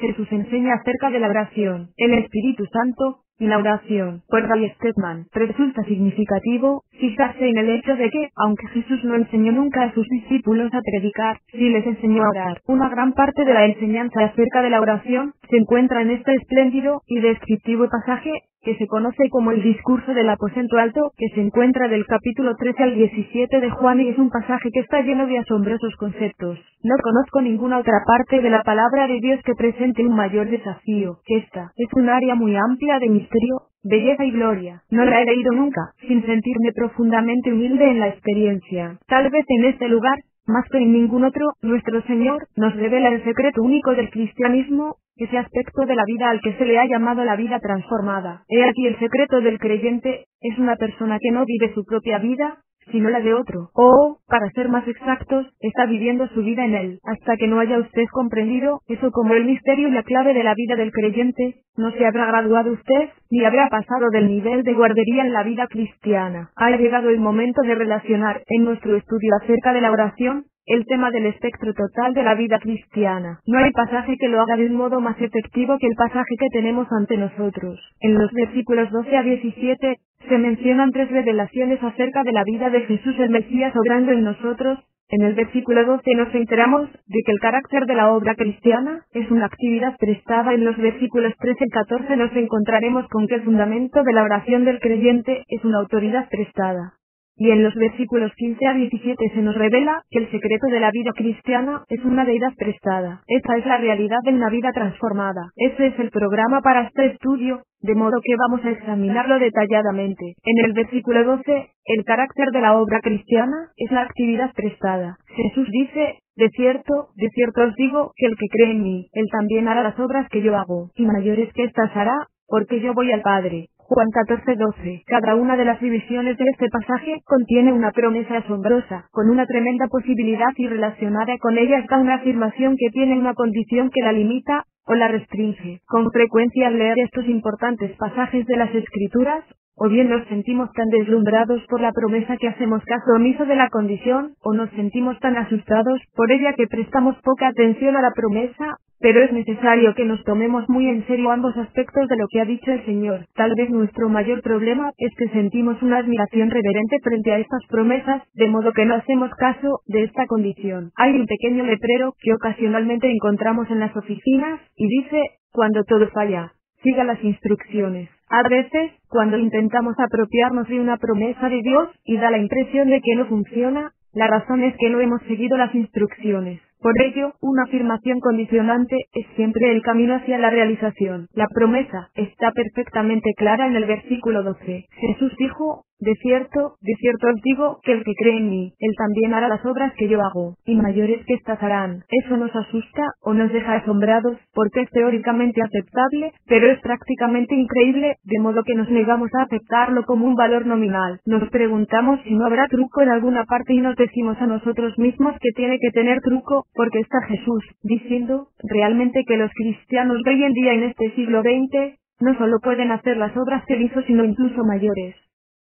Jesús enseña acerca de la oración, el Espíritu Santo, y la oración, por Ray Stedman, resulta significativo fijarse en el hecho de que, aunque Jesús no enseñó nunca a sus discípulos a predicar, sí les enseñó a orar. Una gran parte de la enseñanza acerca de la oración se encuentra en este espléndido y descriptivo pasaje, que se conoce como el discurso del aposento alto, que se encuentra del capítulo 13 al 17 de Juan y es un pasaje que está lleno de asombrosos conceptos. No conozco ninguna otra parte de la palabra de Dios que presente un mayor desafío que esta. Es un área muy amplia de misterio, belleza y gloria. No la he leído nunca, sin sentirme profundamente humilde en la experiencia. Tal vez en este lugar, más que en ningún otro, nuestro Señor nos revela el secreto único del cristianismo, ese aspecto de la vida al que se le ha llamado la vida transformada. He aquí el secreto del creyente, es una persona que no vive su propia vida, sino la de otro. O, para ser más exactos, está viviendo su vida en él. Hasta que no haya usted comprendido eso como el misterio y la clave de la vida del creyente, no se habrá graduado usted, ni habrá pasado del nivel de guardería en la vida cristiana. Ha llegado el momento de relacionar, en nuestro estudio acerca de la oración, el tema del espectro total de la vida cristiana. No hay pasaje que lo haga de un modo más efectivo que el pasaje que tenemos ante nosotros. En los versículos 12 a 17, se mencionan 3 revelaciones acerca de la vida de Jesús el Mesías obrando en nosotros. En el versículo 12 nos enteramos de que el carácter de la obra cristiana es una actividad prestada. En los versículos 13 y 14 nos encontraremos con que el fundamento de la oración del creyente es una autoridad prestada. Y en los versículos 15 a 17 se nos revela que el secreto de la vida cristiana es una deidad prestada. Esta es la realidad de una vida transformada. Ese es el programa para este estudio, de modo que vamos a examinarlo detalladamente. En el versículo 12, el carácter de la obra cristiana es la actividad prestada. Jesús dice: de cierto os digo, que el que cree en mí, él también hará las obras que yo hago, y mayores que estas hará, porque yo voy al Padre. Juan 14:12. Cada una de las divisiones de este pasaje contiene una promesa asombrosa, con una tremenda posibilidad y relacionada con ella está una afirmación que tiene una condición que la limita, o la restringe. Con frecuencia al leer estos importantes pasajes de las Escrituras, o bien nos sentimos tan deslumbrados por la promesa que hacemos caso omiso de la condición, o nos sentimos tan asustados por ella que prestamos poca atención a la promesa, pero es necesario que nos tomemos muy en serio ambos aspectos de lo que ha dicho el Señor. Tal vez nuestro mayor problema es que sentimos una admiración reverente frente a estas promesas, de modo que no hacemos caso de esta condición. Hay un pequeño letrero que ocasionalmente encontramos en las oficinas, y dice: cuando todo falla, siga las instrucciones. A veces, cuando intentamos apropiarnos de una promesa de Dios, y da la impresión de que no funciona, la razón es que no hemos seguido las instrucciones. Por ello, una afirmación condicionante es siempre el camino hacia la realización. La promesa está perfectamente clara en el versículo 12. Jesús dijo: de cierto os digo, que el que cree en mí, él también hará las obras que yo hago, y mayores que estas harán. Eso nos asusta, o nos deja asombrados, porque es teóricamente aceptable, pero es prácticamente increíble, de modo que nos negamos a aceptarlo como un valor nominal. Nos preguntamos si no habrá truco en alguna parte y nos decimos a nosotros mismos que tiene que tener truco, porque está Jesús, diciendo, realmente que los cristianos de hoy en día en este siglo XX, no solo pueden hacer las obras que él hizo sino incluso mayores.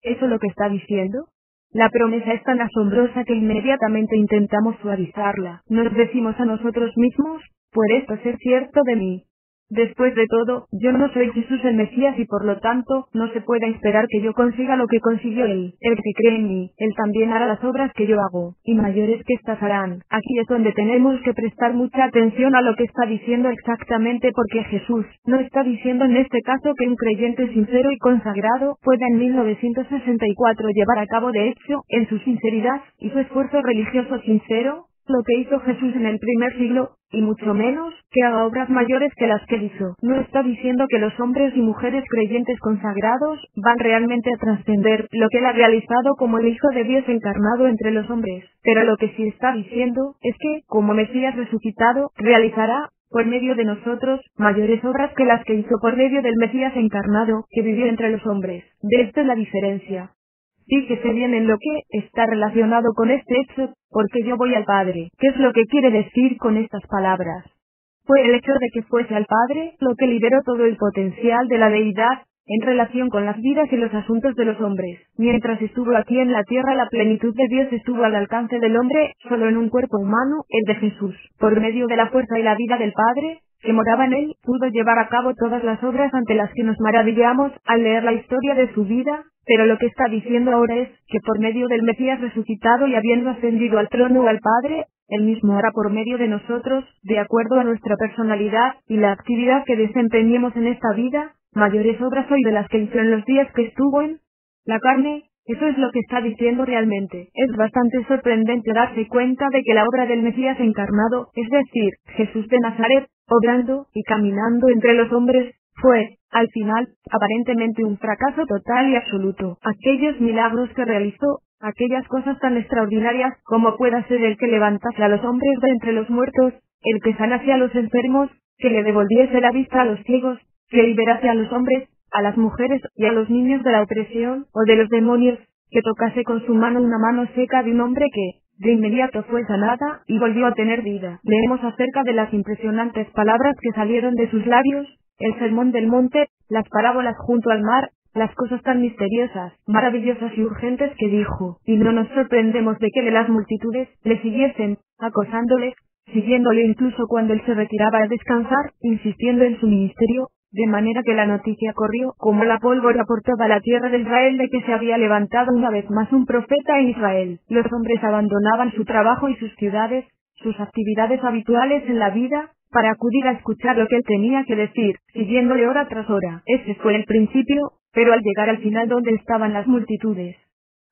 ¿Eso es lo que está diciendo? La promesa es tan asombrosa que inmediatamente intentamos suavizarla. Nos decimos a nosotros mismos: ¿puede esto ser cierto de mí? Después de todo, yo no soy Jesús el Mesías y por lo tanto, no se puede esperar que yo consiga lo que consiguió él. El que cree en mí, él también hará las obras que yo hago, y mayores que estas harán. Aquí es donde tenemos que prestar mucha atención a lo que está diciendo exactamente, porque Jesús no está diciendo en este caso que un creyente sincero y consagrado pueda en 1964 llevar a cabo de hecho, en su sinceridad y su esfuerzo religioso sincero, lo que hizo Jesús en el primer siglo, y mucho menos que haga obras mayores que las que él hizo. No está diciendo que los hombres y mujeres creyentes consagrados van realmente a trascender lo que él ha realizado como el Hijo de Dios encarnado entre los hombres, pero lo que sí está diciendo es que, como Mesías resucitado, realizará, por medio de nosotros, mayores obras que las que hizo por medio del Mesías encarnado, que vivió entre los hombres. De esto es la diferencia. Fíjese bien en lo que está relacionado con este hecho, porque yo voy al Padre. ¿Qué es lo que quiere decir con estas palabras? Fue el hecho de que fuese al Padre lo que liberó todo el potencial de la deidad en relación con las vidas y los asuntos de los hombres. Mientras estuvo aquí en la tierra, la plenitud de Dios estuvo al alcance del hombre, solo en un cuerpo humano, el de Jesús. Por medio de la fuerza y la vida del Padre, que moraba en él, pudo llevar a cabo todas las obras ante las que nos maravillamos al leer la historia de su vida, pero lo que está diciendo ahora es, que por medio del Mesías resucitado y habiendo ascendido al trono o al Padre, él mismo hará por medio de nosotros, de acuerdo a nuestra personalidad y la actividad que desempeñemos en esta vida, mayores obras hoy de las que hizo en los días que estuvo en la carne. Eso es lo que está diciendo realmente. Es bastante sorprendente darse cuenta de que la obra del Mesías encarnado, es decir, Jesús de Nazaret, obrando y caminando entre los hombres, fue, al final, aparentemente un fracaso total y absoluto. Aquellos milagros que realizó, aquellas cosas tan extraordinarias como pueda ser el que levantase a los hombres de entre los muertos, el que sanase a los enfermos, que le devolviese la vista a los ciegos, que liberase a los hombres, a las mujeres y a los niños de la opresión o de los demonios, que tocase con su mano una mano seca de un hombre que, de inmediato fue sanada y volvió a tener vida. Leemos acerca de las impresionantes palabras que salieron de sus labios, el sermón del monte, las parábolas junto al mar, las cosas tan misteriosas, maravillosas y urgentes que dijo, y no nos sorprendemos de que de las multitudes le siguiesen, acosándole, siguiéndole incluso cuando él se retiraba a descansar, insistiendo en su ministerio, de manera que la noticia corrió como la pólvora por toda la tierra de Israel de que se había levantado una vez más un profeta en Israel. Los hombres abandonaban su trabajo y sus ciudades, sus actividades habituales en la vida, para acudir a escuchar lo que él tenía que decir, siguiéndole hora tras hora. Ese fue el principio, pero al llegar al final donde estaban las multitudes,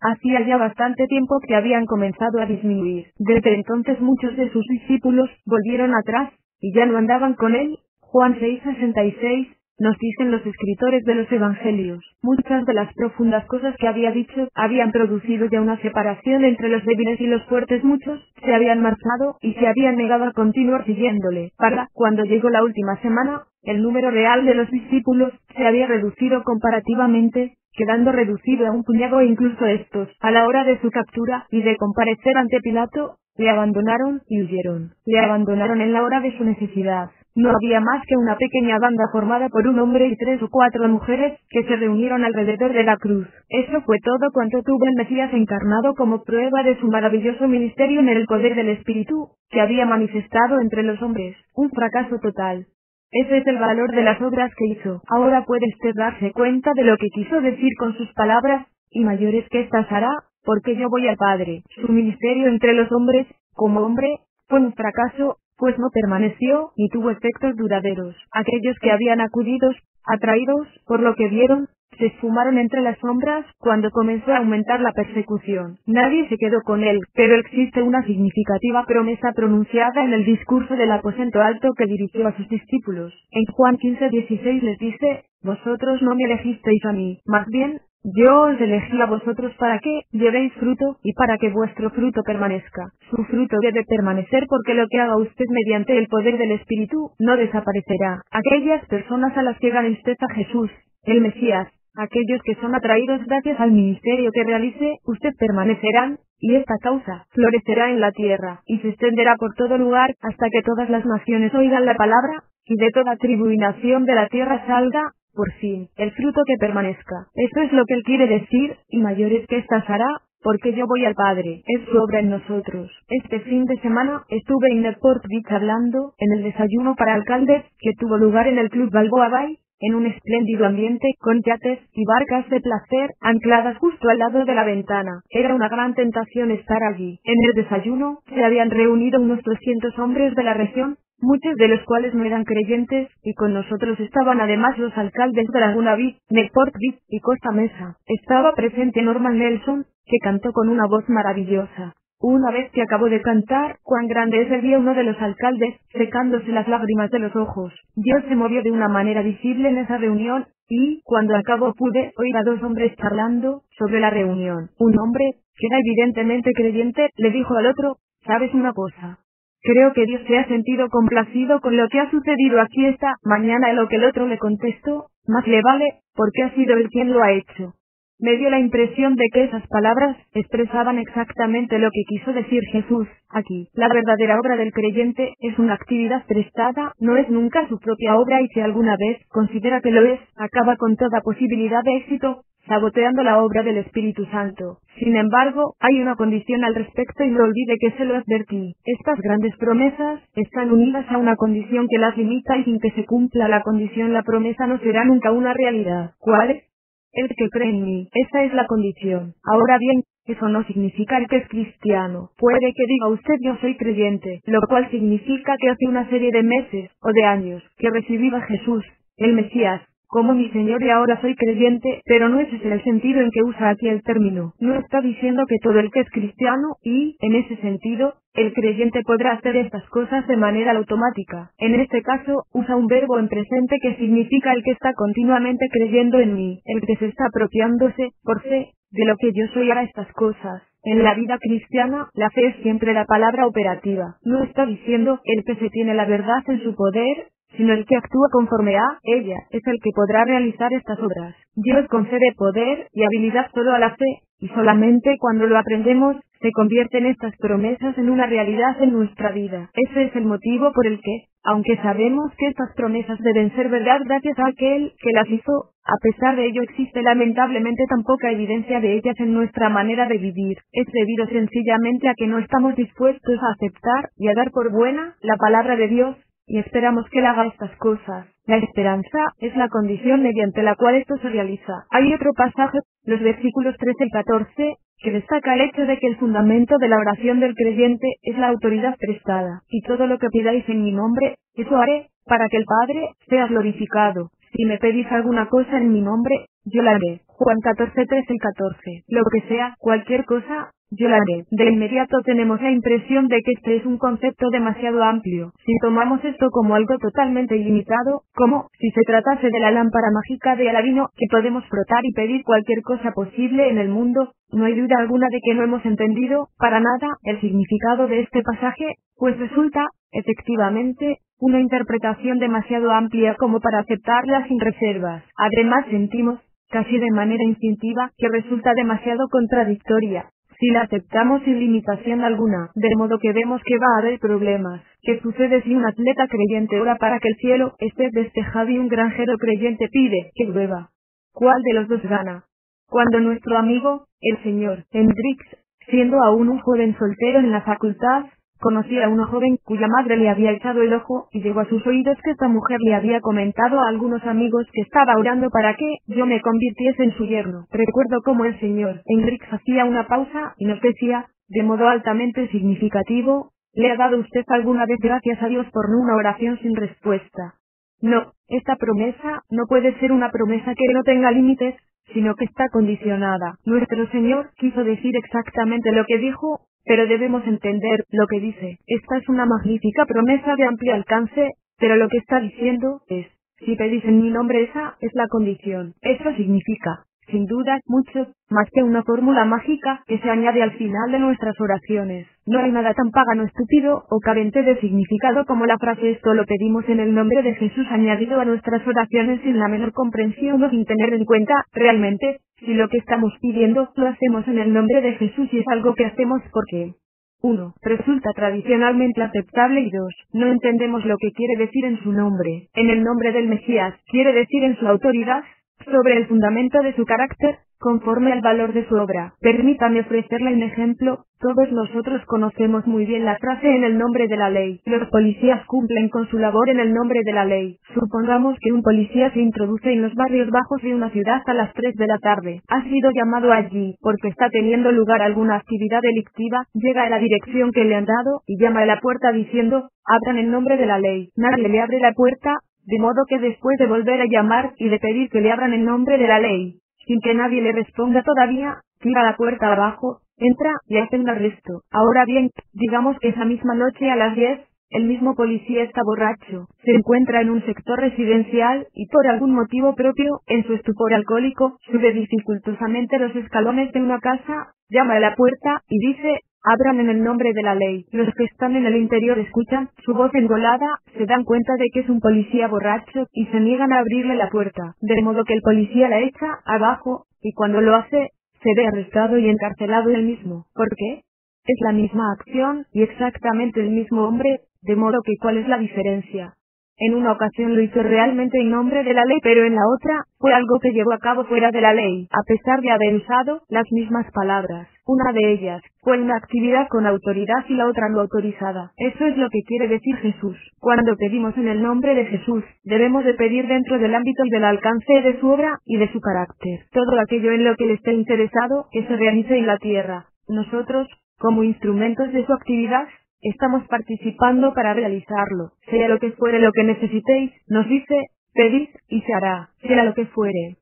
hacía ya bastante tiempo que habían comenzado a disminuir. Desde entonces muchos de sus discípulos volvieron atrás, y ya no andaban con él. Juan 6:66, nos dicen los escritores de los evangelios. Muchas de las profundas cosas que había dicho habían producido ya una separación entre los débiles y los fuertes. Muchos se habían marchado y se habían negado a continuar siguiéndole. Para cuando llegó la última semana, el número real de los discípulos se había reducido comparativamente, quedando reducido a un puñado e incluso estos, a la hora de su captura y de comparecer ante Pilato, le abandonaron y huyeron. Le abandonaron en la hora de su necesidad. No había más que una pequeña banda formada por un hombre y 3 o 4 mujeres, que se reunieron alrededor de la cruz. Eso fue todo cuanto tuvo el Mesías encarnado como prueba de su maravilloso ministerio en el poder del Espíritu, que había manifestado entre los hombres. Un fracaso total. Ese es el valor de las obras que hizo. Ahora puede usted darse cuenta de lo que quiso decir con sus palabras, y mayores que estas hará, porque yo voy al Padre. Su ministerio entre los hombres, como hombre, fue un fracaso, pues no permaneció, ni tuvo efectos duraderos. Aquellos que habían acudido, atraídos por lo que vieron, se esfumaron entre las sombras cuando comenzó a aumentar la persecución. Nadie se quedó con él, pero existe una significativa promesa pronunciada en el discurso del aposento alto que dirigió a sus discípulos. En Juan 15:16 les dice, vosotros no me elegisteis a mí, más bien, yo os elegí a vosotros para que llevéis fruto, y para que vuestro fruto permanezca. Su fruto debe permanecer porque lo que haga usted mediante el poder del Espíritu, no desaparecerá. Aquellas personas a las que gane usted a Jesús, el Mesías, aquellos que son atraídos gracias al ministerio que realice, usted permanecerán, y esta causa florecerá en la tierra, y se extenderá por todo lugar, hasta que todas las naciones oigan la palabra, y de toda tribu y nación de la tierra salga, por fin, el fruto que permanezca. Eso es lo que él quiere decir, y mayores que estas hará, porque yo voy al Padre. Es su obra en nosotros. Este fin de semana estuve en Newport Beach hablando, en el desayuno para alcaldes, que tuvo lugar en el Club Balboa Bay, en un espléndido ambiente, con yates y barcas de placer, ancladas justo al lado de la ventana. Era una gran tentación estar allí. En el desayuno, se habían reunido unos 200 hombres de la región, muchos de los cuales no eran creyentes, y con nosotros estaban además los alcaldes de Laguna Beach, Newport Beach y Costa Mesa. Estaba presente Norman Nelson, que cantó con una voz maravillosa. Una vez que acabó de cantar, cuán grande es el día, uno de los alcaldes, secándose las lágrimas de los ojos. Dios se movió de una manera visible en esa reunión, y, cuando acabó pude oír a 2 hombres charlando sobre la reunión. Un hombre, que era evidentemente creyente, le dijo al otro, ¿sabes una cosa? Creo que Dios se ha sentido complacido con lo que ha sucedido aquí esta mañana. En lo que el otro le contestó, más le vale, porque ha sido él quien lo ha hecho. Me dio la impresión de que esas palabras expresaban exactamente lo que quiso decir Jesús aquí. La verdadera obra del creyente es una actividad prestada, no es nunca su propia obra, y si alguna vez considera que lo es, acaba con toda posibilidad de éxito, saboteando la obra del Espíritu Santo. Sin embargo, hay una condición al respecto y no olvide que se lo advertí. Estas grandes promesas están unidas a una condición que las limita y sin que se cumpla la condición la promesa no será nunca una realidad. ¿Cuál es? El que cree en mí. Esa es la condición. Ahora bien, eso no significa el que es cristiano. Puede que diga usted yo soy creyente, lo cual significa que hace una serie de meses, o de años, que recibí a Jesús, el Mesías, como mi Señor y ahora soy creyente, pero no ese es el sentido en que usa aquí el término. No está diciendo que todo el que es cristiano, y, en ese sentido, el creyente podrá hacer estas cosas de manera automática. En este caso, usa un verbo en presente que significa el que está continuamente creyendo en mí, el que se está apropiándose, por fe, de lo que yo soy hará estas cosas. En la vida cristiana, la fe es siempre la palabra operativa. No está diciendo el que se tiene la verdad en su poder, sino el que actúa conforme a ella, es el que podrá realizar estas obras. Dios concede poder y habilidad solo a la fe, y solamente cuando lo aprendemos, se convierten estas promesas en una realidad en nuestra vida. Ese es el motivo por el que, aunque sabemos que estas promesas deben ser verdad gracias a aquel que las hizo, a pesar de ello existe lamentablemente tan poca evidencia de ellas en nuestra manera de vivir. Es debido sencillamente a que no estamos dispuestos a aceptar y a dar por buena la palabra de Dios, y esperamos que Él haga estas cosas. La esperanza es la condición mediante la cual esto se realiza. Hay otro pasaje, los versículos 13 y 14, que destaca el hecho de que el fundamento de la oración del creyente es la autoridad prestada. Y todo lo que pidáis en mi nombre, eso haré, para que el Padre sea glorificado. Si me pedís alguna cosa en mi nombre, yo la haré. Juan 14, 13 y 14. Lo que sea, cualquier cosa, yo la haré. De inmediato tenemos la impresión de que este es un concepto demasiado amplio. Si tomamos esto como algo totalmente ilimitado, como si se tratase de la lámpara mágica de Aladino, que podemos frotar y pedir cualquier cosa posible en el mundo, no hay duda alguna de que no hemos entendido, para nada, el significado de este pasaje, pues resulta, efectivamente, una interpretación demasiado amplia como para aceptarla sin reservas. Además sentimos, casi de manera instintiva, que resulta demasiado contradictoria. Si la aceptamos sin limitación alguna, de modo que vemos que va a haber problemas. ¿Qué sucede si un atleta creyente ora para que el cielo esté despejado y un granjero creyente pide que llueva? ¿Cuál de los dos gana? Cuando nuestro amigo, el señor Hendrix, siendo aún un joven soltero en la facultad, conocía a una joven cuya madre le había echado el ojo y llegó a sus oídos que esta mujer le había comentado a algunos amigos que estaba orando para que yo me convirtiese en su yerno. Recuerdo cómo el señor Hendrix hacía una pausa y nos decía, de modo altamente significativo, ¿le ha dado usted alguna vez gracias a Dios por una oración sin respuesta? No, esta promesa no puede ser una promesa que no tenga límites, sino que está condicionada. Nuestro Señor quiso decir exactamente lo que dijo, pero debemos entender lo que dice. Esta es una magnífica promesa de amplio alcance, pero lo que está diciendo es, si pedís en mi nombre esa es la condición. Eso significa, sin duda, mucho más que una fórmula mágica que se añade al final de nuestras oraciones. No hay nada tan pagano, estúpido o carente de significado como la frase esto lo pedimos en el nombre de Jesús añadido a nuestras oraciones sin la menor comprensión o sin tener en cuenta, realmente, si lo que estamos pidiendo lo hacemos en el nombre de Jesús y es algo que hacemos porque 1. Resulta tradicionalmente aceptable y 2. No entendemos lo que quiere decir en su nombre. En el nombre del Mesías, quiere decir en su autoridad, sobre el fundamento de su carácter, conforme al valor de su obra. Permítame ofrecerle un ejemplo. Todos nosotros conocemos muy bien la frase en el nombre de la ley. Los policías cumplen con su labor en el nombre de la ley. Supongamos que un policía se introduce en los barrios bajos de una ciudad a las 3 de la tarde. Ha sido llamado allí porque está teniendo lugar alguna actividad delictiva, llega a la dirección que le han dado y llama a la puerta diciendo, abran en nombre de la ley. Nadie le abre la puerta, de modo que después de volver a llamar y de pedir que le abran en nombre de la ley, sin que nadie le responda todavía, tira la puerta abajo, entra y hace un arresto. Ahora bien, digamos que esa misma noche a las 10, el mismo policía está borracho, se encuentra en un sector residencial y por algún motivo propio, en su estupor alcohólico, sube dificultosamente los escalones de una casa, llama a la puerta y dice, abran en el nombre de la ley. Los que están en el interior escuchan su voz engolada, se dan cuenta de que es un policía borracho y se niegan a abrirle la puerta, de modo que el policía la echa abajo, y cuando lo hace, se ve arrestado y encarcelado él mismo. ¿Por qué? Es la misma acción y exactamente el mismo hombre, de modo que ¿cuál es la diferencia? En una ocasión lo hizo realmente en nombre de la ley, pero en la otra, fue algo que llevó a cabo fuera de la ley, a pesar de haber usado las mismas palabras. Una de ellas fue una actividad con autoridad y la otra no autorizada. Eso es lo que quiere decir Jesús. Cuando pedimos en el nombre de Jesús, debemos de pedir dentro del ámbito y del alcance de su obra y de su carácter. Todo aquello en lo que Él esté interesado, que se realice en la tierra. Nosotros, como instrumentos de su actividad, estamos participando para realizarlo. Sea lo que fuere lo que necesitéis, nos dice, pedid y se hará, sea lo que fuere.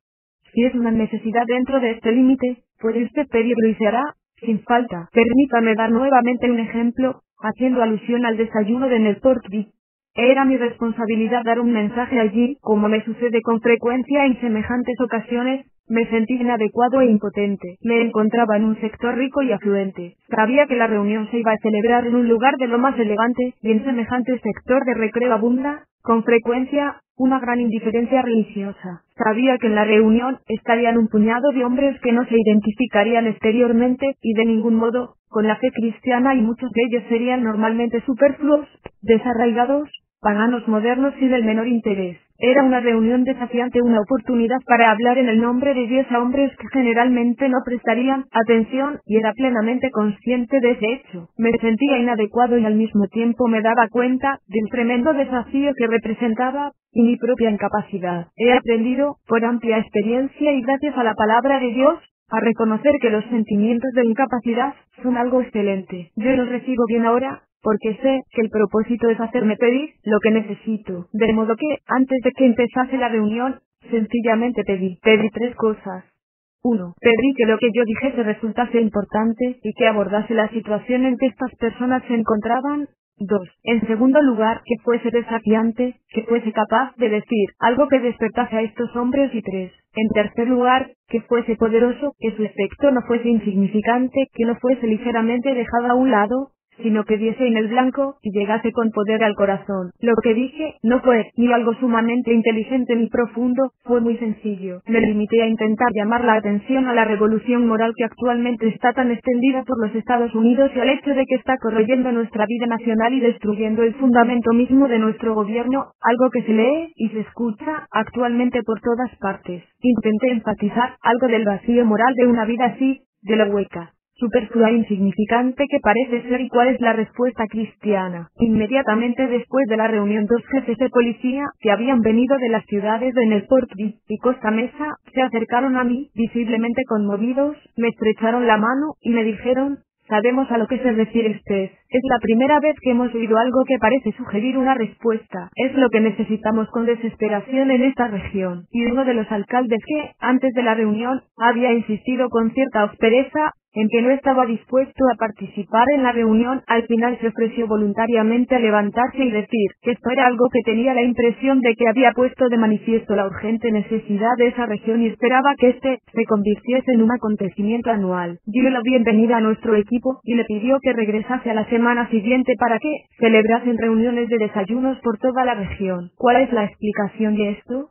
Si es una necesidad dentro de este límite, puede usted pedirlo y se hará, sin falta. Permítame dar nuevamente un ejemplo, haciendo alusión al desayuno de Newport Beach. Era mi responsabilidad dar un mensaje allí, como me sucede con frecuencia en semejantes ocasiones. Me sentí inadecuado e impotente. Me encontraba en un sector rico y afluente. Sabía que la reunión se iba a celebrar en un lugar de lo más elegante, y en semejante sector de recreo abunda, con frecuencia, una gran indiferencia religiosa. Sabía que en la reunión estarían un puñado de hombres que no se identificarían exteriormente, y de ningún modo, con la fe cristiana, y muchos de ellos serían normalmente superfluos, desarraigados, paganos modernos y del menor interés. Era una reunión desafiante, una oportunidad para hablar en el nombre de Dios a hombres que generalmente no prestarían atención, y era plenamente consciente de ese hecho. Me sentía inadecuado y al mismo tiempo me daba cuenta del tremendo desafío que representaba, y mi propia incapacidad. He aprendido, por amplia experiencia y gracias a la palabra de Dios, a reconocer que los sentimientos de incapacidad son algo excelente. Yo los recibo bien ahora, porque sé que el propósito es hacerme pedir lo que necesito. De modo que, antes de que empezase la reunión, sencillamente pedí 3 cosas. 1. Pedí que lo que yo dijese resultase importante, y que abordase la situación en que estas personas se encontraban. 2. En segundo lugar, que fuese desafiante, que fuese capaz de decir algo que despertase a estos hombres. Y 3. En tercer lugar, que fuese poderoso, que su efecto no fuese insignificante, que no fuese ligeramente dejado a un lado, sino que diese en el blanco, y llegase con poder al corazón. Lo que dije no fue ni algo sumamente inteligente ni profundo, fue muy sencillo. Me limité a intentar llamar la atención a la revolución moral que actualmente está tan extendida por los Estados Unidos y al hecho de que está corroyendo nuestra vida nacional y destruyendo el fundamento mismo de nuestro gobierno, algo que se lee y se escucha actualmente por todas partes. Intenté enfatizar algo del vacío moral de una vida así, de lo hueca, superflua e insignificante que parece ser, y cuál es la respuesta cristiana. Inmediatamente después de la reunión, 2 jefes de policía, que habían venido de las ciudades de Newport Beach y Costa Mesa, se acercaron a mí, visiblemente conmovidos, me estrecharon la mano, y me dijeron: sabemos a lo que se refiere usted. Es la primera vez que hemos oído algo que parece sugerir una respuesta. Es lo que necesitamos con desesperación en esta región. Y uno de los alcaldes que, antes de la reunión, había insistido con cierta aspereza en que no estaba dispuesto a participar en la reunión, al final se ofreció voluntariamente a levantarse y decir que esto era algo que tenía la impresión de que había puesto de manifiesto la urgente necesidad de esa región y esperaba que este se convirtiese en un acontecimiento anual. Dio la bienvenida a nuestro equipo y le pidió que regresase a la semana siguiente para que celebrasen reuniones de desayunos por toda la región. ¿Cuál es la explicación de esto?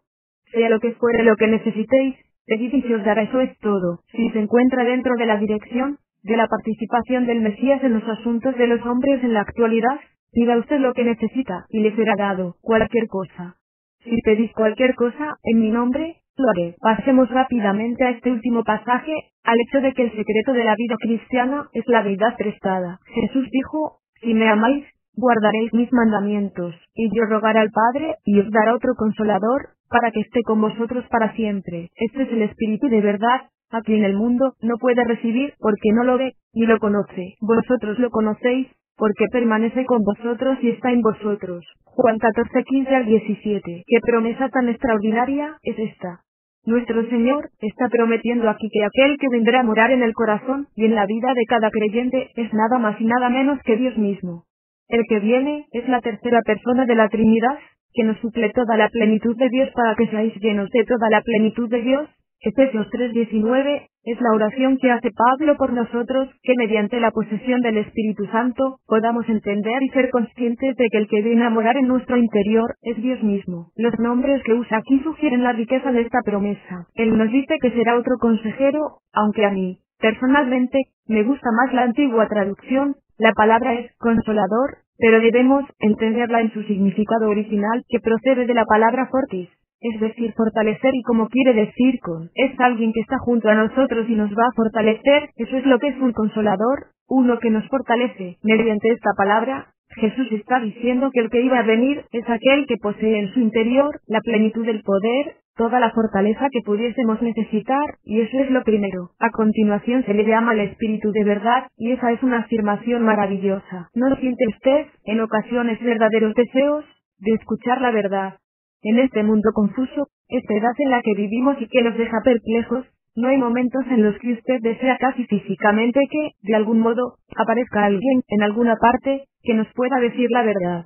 Sea lo que fuere lo que necesitéis, pedid y se os dará. Eso es todo. Si se encuentra dentro de la dirección de la participación del Mesías en los asuntos de los hombres en la actualidad, pida usted lo que necesita, y le será dado cualquier cosa. Si pedís cualquier cosa en mi nombre, lo haré. Pasemos rápidamente a este último pasaje, al hecho de que el secreto de la vida cristiana es la deidad prestada. Jesús dijo: si me amáis, guardaréis mis mandamientos, y yo rogaré al Padre, y os dará otro Consolador, para que esté con vosotros para siempre. Este es el Espíritu de verdad, a quien el mundo no puede recibir porque no lo ve, ni lo conoce. Vosotros lo conocéis, porque permanece con vosotros y está en vosotros. Juan 14:15-17. ¿Qué promesa tan extraordinaria es esta? Nuestro Señor está prometiendo aquí que aquel que vendrá a morar en el corazón y en la vida de cada creyente es nada más y nada menos que Dios mismo. El que viene es la tercera persona de la Trinidad, que nos suple toda la plenitud de Dios para que seáis llenos de toda la plenitud de Dios. Efesios 3:19, es la oración que hace Pablo por nosotros, que mediante la posesión del Espíritu Santo, podamos entender y ser conscientes de que el que viene a morar en nuestro interior, es Dios mismo. Los nombres que usa aquí sugieren la riqueza de esta promesa. Él nos dice que será otro consejero, aunque a mí, personalmente, me gusta más la antigua traducción. La palabra es consolador, pero debemos entenderla en su significado original, que procede de la palabra fortis, es decir, fortalecer, y como quiere decir con, es alguien que está junto a nosotros y nos va a fortalecer. Eso es lo que es un consolador, uno que nos fortalece. Mediante esta palabra, Jesús está diciendo que el que iba a venir es aquel que posee en su interior la plenitud del poder, toda la fortaleza que pudiésemos necesitar, y eso es lo primero. A continuación se le llama el Espíritu de verdad, y esa es una afirmación maravillosa. ¿No siente usted, en ocasiones, verdaderos deseos de escuchar la verdad? En este mundo confuso, esta edad en la que vivimos y que nos deja perplejos, no hay momentos en los que usted desea casi físicamente que, de algún modo, aparezca alguien, en alguna parte, que nos pueda decir la verdad.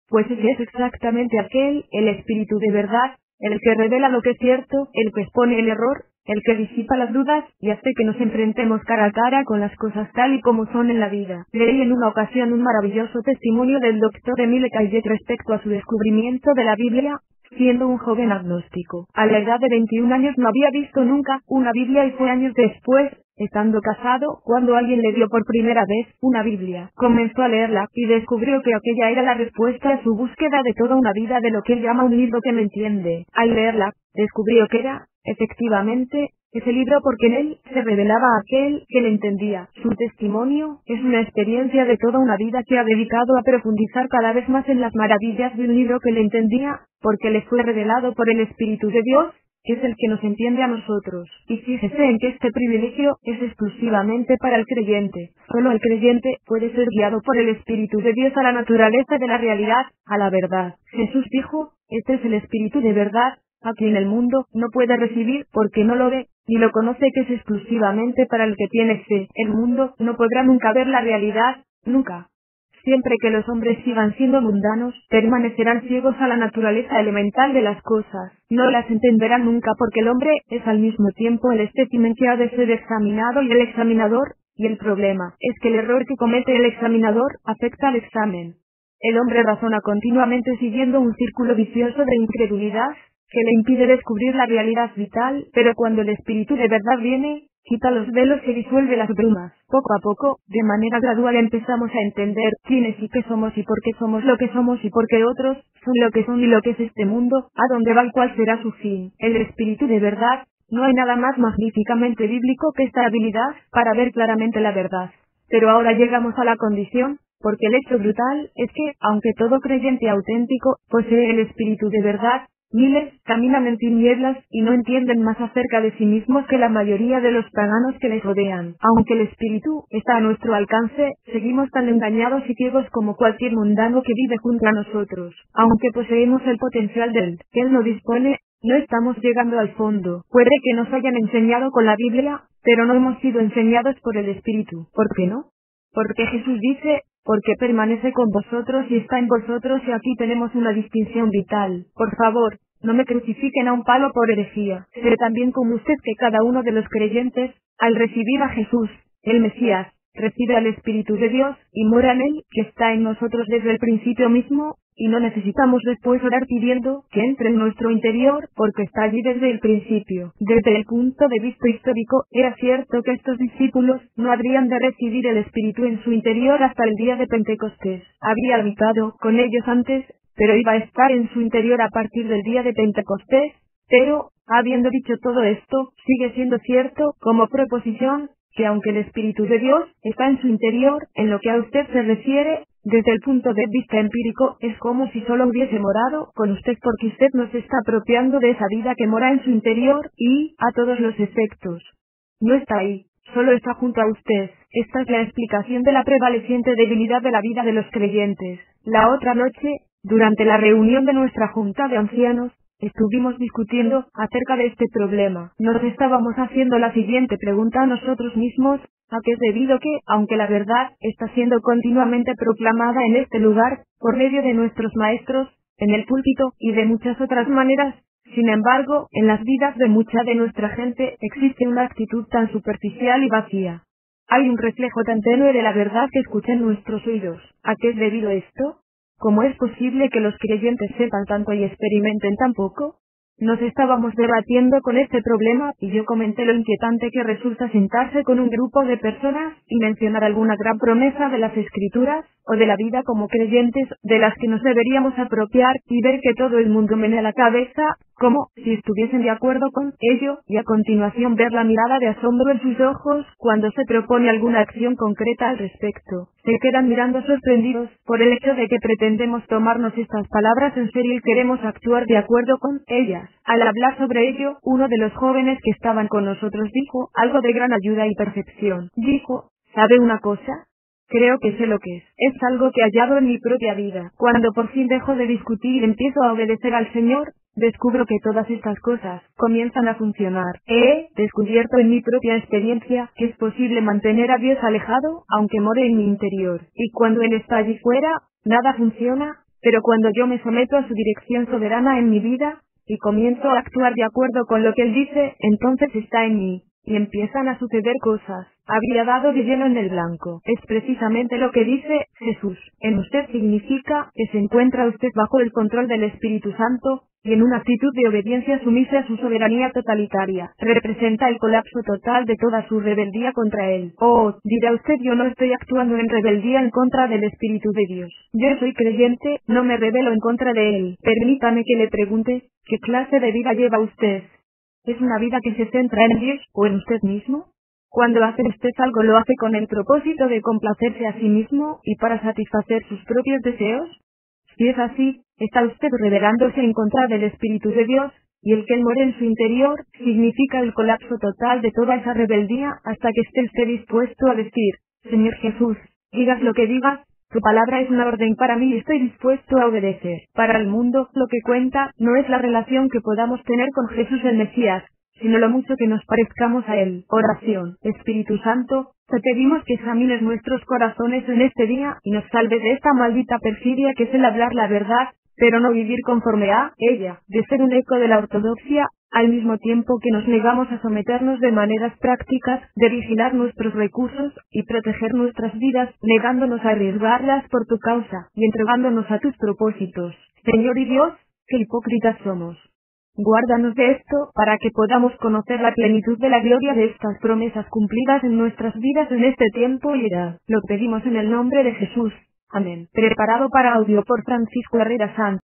Pues ese es exactamente aquel, el Espíritu de verdad, el que revela lo que es cierto, el que expone el error, el que disipa las dudas, y hace que nos enfrentemos cara a cara con las cosas tal y como son en la vida. Leí en una ocasión un maravilloso testimonio del Dr. Emile Caillet respecto a su descubrimiento de la Biblia. Siendo un joven agnóstico, a la edad de 21 años no había visto nunca una Biblia, y fue años después, estando casado, cuando alguien le dio por primera vez una Biblia. Comenzó a leerla, y descubrió que aquella era la respuesta a su búsqueda de toda una vida de lo que él llama un libro que me entiende. Al leerla, descubrió que era, efectivamente, ese libro, porque en él se revelaba aquel que le entendía. Su testimonio es una experiencia de toda una vida que ha dedicado a profundizar cada vez más en las maravillas de un libro que le entendía, porque le fue revelado por el Espíritu de Dios, que es el que nos entiende a nosotros. Y fíjese en que este privilegio es exclusivamente para el creyente. Solo el creyente puede ser guiado por el Espíritu de Dios a la naturaleza de la realidad, a la verdad. Jesús dijo, este es el Espíritu de verdad, a quien el mundo no puede recibir porque no lo ve, ni lo conoce, que es exclusivamente para el que tiene fe. El mundo no podrá nunca ver la realidad, nunca. Siempre que los hombres sigan siendo mundanos, permanecerán ciegos a la naturaleza elemental de las cosas. No las entenderán nunca, porque el hombre es al mismo tiempo el espécimen que ha de ser examinado y el examinador, y el problema es que el error que comete el examinador afecta al examen. El hombre razona continuamente siguiendo un círculo vicioso de incredulidad, que le impide descubrir la realidad vital, pero cuando el Espíritu de verdad viene, quita los velos y disuelve las brumas. Poco a poco, de manera gradual, empezamos a entender quiénes y qué somos y por qué somos lo que somos y por qué otros son lo que son y lo que es este mundo, a dónde va y cuál será su fin. El Espíritu de verdad, no hay nada más magníficamente bíblico que esta habilidad para ver claramente la verdad. Pero ahora llegamos a la condición, porque el hecho brutal es que, aunque todo creyente auténtico posee el Espíritu de verdad, miles caminan en tinieblas y no entienden más acerca de sí mismos que la mayoría de los paganos que les rodean. Aunque el Espíritu está a nuestro alcance, seguimos tan engañados y ciegos como cualquier mundano que vive junto a nosotros. Aunque poseemos el potencial del que Él no dispone, no estamos llegando al fondo. Puede que nos hayan enseñado con la Biblia, pero no hemos sido enseñados por el Espíritu. ¿Por qué no? Porque Jesús dice, porque permanece con vosotros y está en vosotros, y aquí tenemos una distinción vital. Por favor, no me crucifiquen a un palo por herejía. Sé también como usted que cada uno de los creyentes, al recibir a Jesús, el Mesías, recibe al Espíritu de Dios, y mora en él, que está en nosotros desde el principio mismo, y no necesitamos después orar pidiendo que entre en nuestro interior, porque está allí desde el principio. Desde el punto de vista histórico, era cierto que estos discípulos no habrían de recibir el Espíritu en su interior hasta el día de Pentecostés. Habría habitado con ellos antes, pero iba a estar en su interior a partir del día de Pentecostés. Pero, habiendo dicho todo esto, sigue siendo cierto, como proposición, que aunque el Espíritu de Dios está en su interior, en lo que a usted se refiere, desde el punto de vista empírico, es como si solo hubiese morado con usted, porque usted no se está apropiando de esa vida que mora en su interior, y, a todos los efectos, no está ahí, solo está junto a usted. Esta es la explicación de la prevaleciente debilidad de la vida de los creyentes. La otra noche, durante la reunión de nuestra junta de ancianos, estuvimos discutiendo acerca de este problema. Nos estábamos haciendo la siguiente pregunta a nosotros mismos: ¿a qué es debido que, aunque la verdad está siendo continuamente proclamada en este lugar, por medio de nuestros maestros, en el púlpito, y de muchas otras maneras, sin embargo, en las vidas de mucha de nuestra gente existe una actitud tan superficial y vacía? Hay un reflejo tan tenue de la verdad que escuchan nuestros oídos. ¿A qué es debido esto? ¿Cómo es posible que los creyentes sepan tanto y experimenten tan poco? Nos estábamos debatiendo con este problema, y yo comenté lo inquietante que resulta sentarse con un grupo de personas, y mencionar alguna gran promesa de las Escrituras, o de la vida como creyentes, de las que nos deberíamos apropiar, y ver que todo el mundo menea la cabeza, como si estuviesen de acuerdo con ello, y a continuación ver la mirada de asombro en sus ojos, cuando se propone alguna acción concreta al respecto. Se quedan mirando sorprendidos, por el hecho de que pretendemos tomarnos estas palabras en serio y queremos actuar de acuerdo con ellas. Al hablar sobre ello, uno de los jóvenes que estaban con nosotros dijo algo de gran ayuda y percepción. Dijo, ¿sabe una cosa? Creo que sé lo que es. Es algo que he hallado en mi propia vida. Cuando por fin dejo de discutir y empiezo a obedecer al Señor, descubro que todas estas cosas comienzan a funcionar. He descubierto en mi propia experiencia que es posible mantener a Dios alejado, aunque more en mi interior. Y cuando Él está allí fuera, nada funciona, pero cuando yo me someto a su dirección soberana en mi vida, y comienzo a actuar de acuerdo con lo que Él dice, entonces está en mí, y empiezan a suceder cosas. Habría dado de lleno en el blanco. Es precisamente lo que dice Jesús. En usted significa que se encuentra usted bajo el control del Espíritu Santo, y en una actitud de obediencia sumisa a su soberanía totalitaria. Representa el colapso total de toda su rebeldía contra Él. Oh, dirá usted, yo no estoy actuando en rebeldía en contra del Espíritu de Dios. Yo soy creyente, no me rebelo en contra de Él. Permítame que le pregunte, ¿qué clase de vida lleva usted? ¿Es una vida que se centra en Dios, o en usted mismo? Cuando hace usted algo, ¿lo hace con el propósito de complacerse a sí mismo, y para satisfacer sus propios deseos? Si es así, está usted rebelándose en contra del Espíritu de Dios, y el que Él more en su interior, significa el colapso total de toda esa rebeldía, hasta que esté usted dispuesto a decir, Señor Jesús, digas lo que digas, tu palabra es una orden para mí y estoy dispuesto a obedecer. Para el mundo, lo que cuenta, no es la relación que podamos tener con Jesús el Mesías, sino lo mucho que nos parezcamos a Él. Oración. Espíritu Santo, te pedimos que examines nuestros corazones en este día, y nos salve de esta maldita perfidia que es el hablar la verdad, pero no vivir conforme a ella, de ser un eco de la ortodoxia, al mismo tiempo que nos negamos a someternos de maneras prácticas, de vigilar nuestros recursos, y proteger nuestras vidas, negándonos a arriesgarlas por tu causa, y entregándonos a tus propósitos. Señor y Dios, qué hipócritas somos. Guárdanos de esto, para que podamos conocer la plenitud de la gloria de estas promesas cumplidas en nuestras vidas en este tiempo y edad. Lo pedimos en el nombre de Jesús. Amén. Preparado para audio por Francisco Herrera Sanz.